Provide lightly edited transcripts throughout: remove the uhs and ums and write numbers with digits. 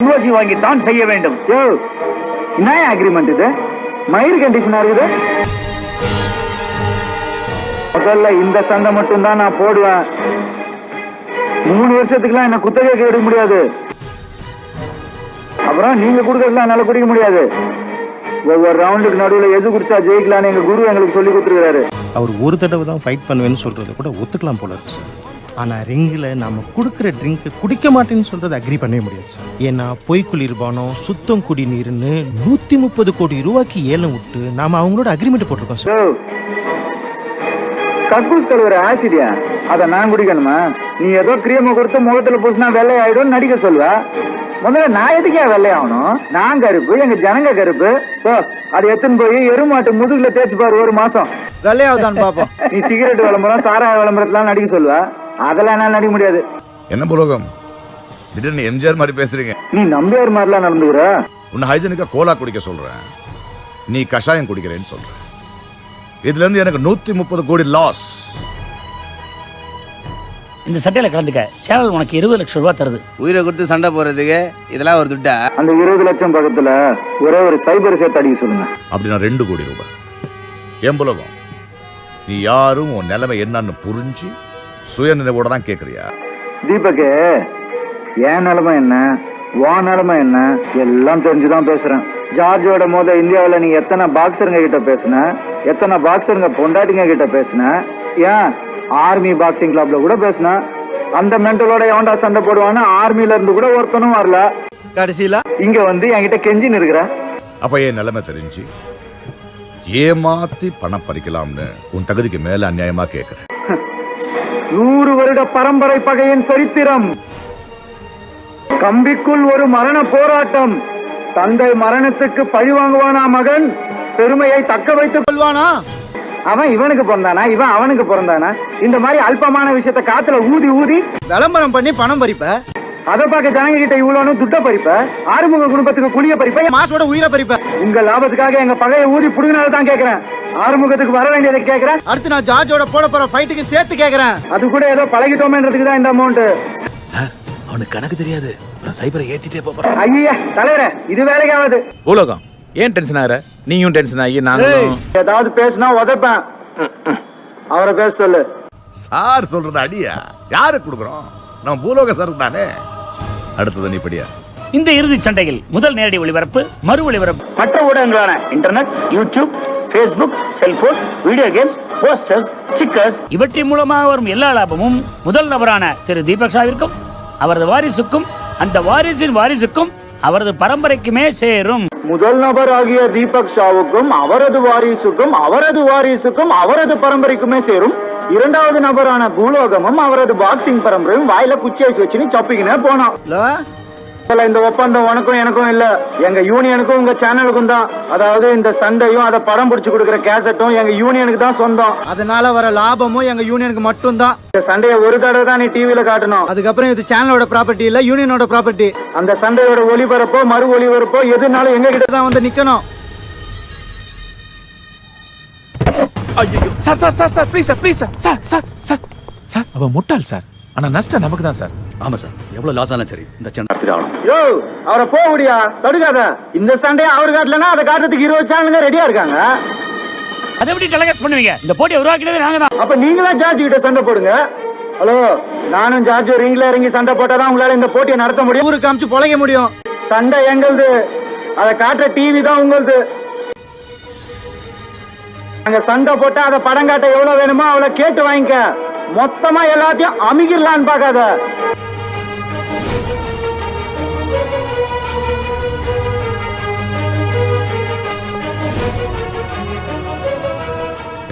USC வாங்கித்தான் செய்ய வேண்டும். என்ன அக்ரிமெண்ட் இது? மயிர் கண்டிஷனா இருக்குது. முதல்ல இந்த சண்டை மட்டும் தான் நான் போடுவேன். 3 வருஷத்துக்குலாம் என்ன குத்தகைக்கு எடுக்க முடியாது. அப்புறம் நீங்க குடுக்கறதுலாம் என்னால குடிக்க முடியாது. ஒவ்வொரு ரவுண்டுக்கு நடுவில் எது குடிச்சா ஜெயிக்கலான்னு எங்க குரு எங்களுக்கு சொல்லி கொடுத்துருக்காரு. அவர் ஒரு தடவை தான் ஃபைட் பண்ணுவேன்னு சொல்றதை கூட ஒத்துக்கலாம் போல இருக்கு சார். ஆனா ரிங்கில் நம்ம கொடுக்குற ட்ரிங்க் குடிக்க மாட்டேன்னு சொல்றது அக்ரி பண்ணவே முடியாது சார். ஏன்னா பொய் குளிர்பானம் சுத்தம் குடிநீர்னு 130 கோடி ரூபாய்க்கு ஏலம் விட்டு நாம அவங்களோட அக்ரிமெண்ட் போட்டிருக்கோம் சார். கக்கூஸ் கழுவுற ஆசிடியா அதை நான் குடிக்கணுமா? நீ ஏதோ கிரீமை கொடுத்து முகத்துல பூசினா வெள்ளை ஆயிடும் நடிக்க சொல்லுவ. முதல்ல நான் எதுக்கே வெள்ளையாகணும்? நான் கருப்பு, எங்க ஜனங்க கருப்பு. அதை எத்தனை போய் எருமாட்டு முதுகுல தேய்ச்சி பாரு, 1 மாசம் வெள்ளையாவதான் பாப்போம். நீ சிகரெட் விளம்பரம் சாராய விளம்பரத்துல நடிக்க சொல்லுவ, அதெல்லாம் என்னால நடிக்க முடியாது. என்ன புலோகம் திடீர்னு எம்ஜிஆர் மாதிரி பேசுறீங்க? நீ நம்பியார் மாதிரிலாம் நடந்துக்கிற. உன்னை ஹைஜனிக்கா கோலா குடிக்க சொல்றேன், நீ கஷாயம் குடிக்கிறேன்னு சொல்ற. இதுல இருந்து எனக்கு 130 கோடி லாஸ். இந்த சட்டையில கலந்துக்க சேனல் உனக்கு 20 லட்சம் ரூபாய் தருது. உயிரை கொடுத்து சண்டை போறதுக்கு இதெல்லாம் ஒரு துட்டா? அந்த 20 லட்சம் பக்கத்துல ஒரே ஒரு சைபர் சேர்த்து அடிக்க சொல்லுங்க. அப்படின்னா 2 கோடி ரூபாய். என் புலகம் நீ யாரும் உன் நிலைமை என்னன்னு புரிஞ்சு சுய நினைவோட தான் கேக்குறியா? தீபக்கு என் நிலைமை என்ன, உன் நிலைமை என்ன எல்லாம் தெரிஞ்சுதான் பேசுறேன். ஜார்ஜோட இந்தியாவில் நீ எத்தனை பாக்ஸருங்க கிட்ட பேசுன, எத்தனை பாக்ஸருங்க பொண்டாட்டிங்க கிட்ட பேசுன, ஏன் ஆர்மி பாக்ஸிங் கிளப்ல கூட பேசுன. அந்த மென்டலோட எவன்டா சண்டை போடுவான்னு ஆர்மில இருந்து கூட ஒருத்தனும் வரல. கடைசியில இங்க வந்து என்கிட்ட கெஞ்சின்னு இருக்கிற. அப்ப என் நிலைமை தெரிஞ்சு ஏமாத்தி பணம் பறிக்கலாம்னு உன் தகுதிக்கு மேல அநியாயமா கேக்குறேன். 100 வருட பரம்பரை பகையின் சரித்திரம். கம்பிக்குள் ஒரு மரண போராட்டம். தந்தை மரணத்துக்கு பழி வாங்குவானா மகன்? பெருமையை தக்க வைத்துக் கொள்வானா? அவன் இவனுக்கு பிறந்தானா, இவன் அவனுக்கு பிறந்தானா? இந்த மாதிரி அல்பமான விஷயத்த காத்துல ஊதி ஊதி விளம்பரம் பண்ணி பணம் பறிப்ப. அதை பார்க்க ஜனங்க கிட்ட இவ்வளவு துட்ட பறிப்ப. ஆறுமுக குடும்பத்துக்கு குளிய பறிப்ப, மாசோட உயிரை பறிப்ப. உங்க லாபத்துக்காக எங்க பகையை ஊதி புடுங்கினால தான் கேக்குறேன். ஆறுமுகத்துக்கு வர வேண்டியதை கேக்குறேன். அடுத்து நான் ஜார்ஜோட போட போற ஃபைட்டுக்கு சேர்த்து கேக்குறேன். அது கூட ஏதோ பழகிட்டோமேன்றதுக்கு தான் இந்த அமௌண்ட். அவனுக்கு கணக்கு தெரியாது. சைபரை ஏத்திட்டே போற. ஐயா தலைவரே, இது வேலைக்காவது. உலகம் ஏன் டென்ஷன் ஆகுற? நீயும் டென்ஷன் ஆகி நானும் ஏதாவது பேசினா உதைப்பேன். அவரை பேச சொல்லு. சார் சொல்றது அடியா? யாரு கொடுக்குறோம்? நம்ம பூலோக சார் தானே. அடுத்தது நீ படியா. இந்த இறுதி சண்டையில் முதல் நேரடி ஒளிபரப்பு, மறு ஒளிபரப்பு மற்ற ஊடகங்களான internet, YouTube, Facebook, cellphone, video games, posters, stickers இவற்றின் மூலமாக வரும் எல்லா லாபமும் முதல் நபரான திரு தீபக் ஷாவிற்கும் அவரது வாரிசுக்கும் அந்த வாரிசின் வாரிசுக்கும் அவரது பரம்பரைக்குமே சேரும். முதல் நபர் ஆகிய தீபக் ஷாவுக்கும் அவரது வாரிசுக்கும் அவரது வாரிசுக்கும் அவரது பரம்பரைக்குமே சேரும். 2வது நபரான பூலோகமும் அவரது பாக்ஸிங் பரம்பரையும் வாயில குச்சியை வச்சுன்னு சப்பிக்கினே போனோம். இந்த ஒப்பந்தம் உனக்கும் எனக்கும் இல்ல, எங்க யூனியனுக்கும் உங்க சேனலுக்கும் தான். அதாவது இந்த சண்டையும் அதை படம் பிடிச்சு கொடுக்கிற கேசட்டும் எங்க யூனியனுக்கு தான் சொந்தம். அதனால வர லாபமும் எங்க யூனியனுக்கு மட்டும் தான். இந்த சண்டையை ஒரு தடவை தான் நீ டிவில காட்டணும். அதுக்கப்புறம் இது சேனலோட ப்ராப்பர்ட்டி இல்ல, யூனியனோட ப்ராப்பர்ட்டி. அந்த சண்டையோட ஒளிபரப்போ மறு ஒளிபரப்போ எதுனாலும் எங்க கிட்ட தான் வந்து நிக்கணும். ஐயோ sir sir sir sir please sir please sir sir sir sir sir அவன் முட்டாள் சார். ஆனா நஷ்டம் நமக்கு தான் சார். ஆமா சார், எவ்வளவு லாஸ் ஆனாலும் சரி இந்த சண்டை நடத்தி ஆகணும். யோ அவரை போடியா, தடுக்காத. இந்த சண்டையை அவர் காட்டலன்னா அதை காட்டுறதுக்கு 20 சேனலுங்க ரெடியா இருக்காங்க. அதை எப்படி டெலிகாஸ்ட் பண்ணுவீங்க? இந்த போட்டியை உருவாக்கினது நாங்க தான். அப்ப நீங்களா ஜார்ஜ் கிட்ட சண்டை போடுங்க. ஹலோ, நானும் ஜார்ஜ் ரிங்ல இறங்கி சண்டை போட்டாதான் உங்களால இந்த போட்டியை நடத்த முடியும். ஊருக்கு காமிச்சு பொழைக்க முடியும். சண்டை எங்களுது, அதை காட்டுற டிவி தான் உங்களுது. அங்க சண்டை போட்டா அதை படம் காட்ட எவ்வளவு வேணுமோ அவளை கேட்டு வாங்கிக்க. மொத்தமா எல்லாத்தையும் அமிகிடலான்னு பார்க்காத.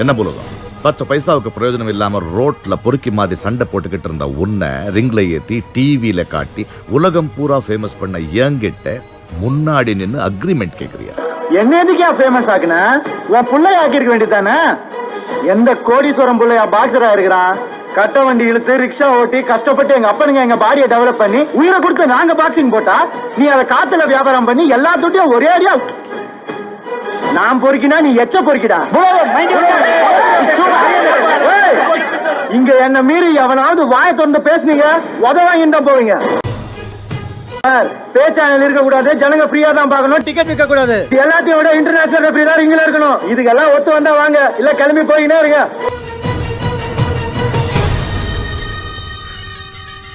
என்ன புலகம் 10 பைசாவுக்கு பிரயோஜனம் இல்லாம ரோட்ல பொறுக்கி மாதிரி சண்டை போட்டுக்கிட்டு இருந்த உன்னை ரிங்ல ஏத்தி டிவில காட்டி உலகம் பூரா ஃபேமஸ் பண்ண என்கிட்ட முன்னாடி நின்னு அக்ரிமெண்ட் கேக்குறியா? என்ன எதுக்கா ஃபேமஸ் ஆக்குன? உன் புள்ளைய ஆக்கிருக்க வேண்டியதானே. எந்த கோடீஸ்வரம் புள்ளையா பாக்ஸரா இருக்கிறான்? கட்ட வண்டி இழுத்து ரிக்ஷா ஓட்டி கஷ்டப்பட்டு எங்க அப்பனுங்க எங்க பாடியை டெவலப் பண்ணி உயிரை கொடுத்து நாங்க பாக்ஸிங் போட்டா நீ அதை காத்துல வியாபாரம் பண்ணி எல்லா துட்டையும் ஒரே அடியா நான் பொறுக்கினா நீ எச்ச பொறுக்கிடா. இங்க என்ன மீறி எவனாவது வாயை திறந்து பேசுனீங்க உத வாங்கிட்டு போவீங்க. சார் பே சேனல் இருக்க கூடாது, ஜனங்க ஃப்ரீயா தான் பார்க்கணும், டிக்கெட் விற்க கூடாது. எல்லாத்தையும் விட இன்டர்நேஷனல் ரெஃபரி தான் ரிங்ல இருக்கணும். இதுக்கெல்லாம் ஒத்து வந்தா வாங்க, இல்ல கிளம்பி போயினே இருங்க.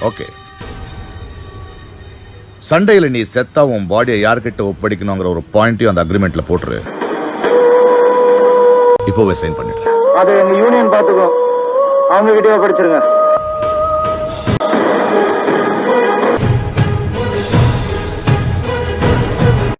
ஓகே, சண்டையில நீ செத்தா உன் பாடியை யார்கிட்ட ஒப்படைக்கணுங்கிற ஒரு பாயிண்டையும் அந்த அக்ரிமெண்ட்ல போட்டுரு. இப்போவே சைன் பண்ணிடுறேன். அது எங்க யூனியன் பாத்துக்கும், அவங்க கிட்டயே படிச்சிருங்க.